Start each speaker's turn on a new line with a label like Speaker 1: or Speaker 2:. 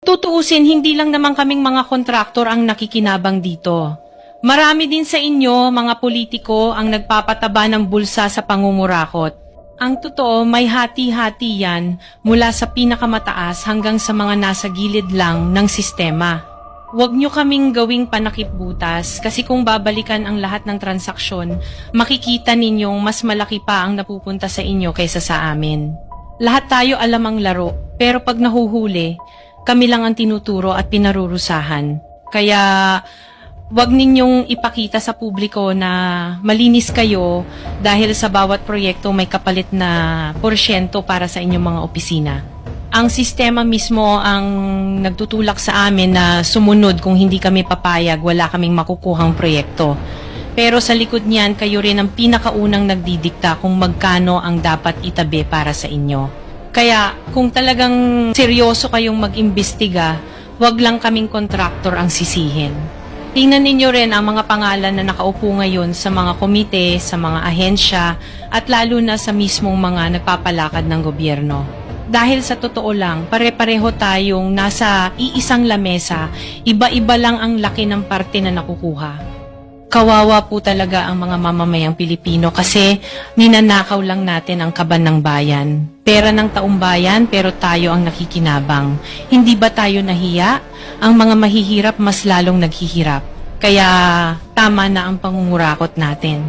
Speaker 1: Tutuusin, hindi lang naman kaming mga kontraktor ang nakikinabang dito. Marami din sa inyo, mga politiko, ang nagpapataba ng bulsa sa pangungurakot. Ang totoo, may hati-hati yan mula sa pinakamataas hanggang sa mga nasa gilid lang ng sistema. Huwag nyo kaming gawing panakipbutas kasi kung babalikan ang lahat ng transaksyon, makikita ninyong mas malaki pa ang napupunta sa inyo kaysa sa amin. Lahat tayo alam ang laro, pero pag nahuhuli, kami lang ang tinuturo at pinarurusahan. Kaya wag ninyong ipakita sa publiko na malinis kayo dahil sa bawat proyekto may kapalit na porsyento para sa inyong mga opisina. Ang sistema mismo ang nagtutulak sa amin na sumunod kung hindi kami papayag, wala kaming makukuhang proyekto. Pero sa likod niyan, kayo rin ang pinakaunang nagdidikta kung magkano ang dapat itabi para sa inyo. Kaya kung talagang seryoso kayong mag-imbestiga, wag lang kaming kontraktor ang sisihin. Tingnan ninyo rin ang mga pangalan na nakaupo ngayon sa mga komite, sa mga ahensya, at lalo na sa mismong mga nagpapalakad ng gobyerno. Dahil sa totoo lang, pare-pareho tayong nasa iisang lamesa, iba-iba lang ang laki ng parte na nakukuha. Kawawa po talaga ang mga mamamayang Pilipino kasi ninanakaw lang natin ang kaban ng bayan. Pera ng taumbayan pero tayo ang nakikinabang. Hindi ba tayo nahiya? Ang mga mahihirap mas lalong naghihirap. Kaya tama na ang pangungurakot natin.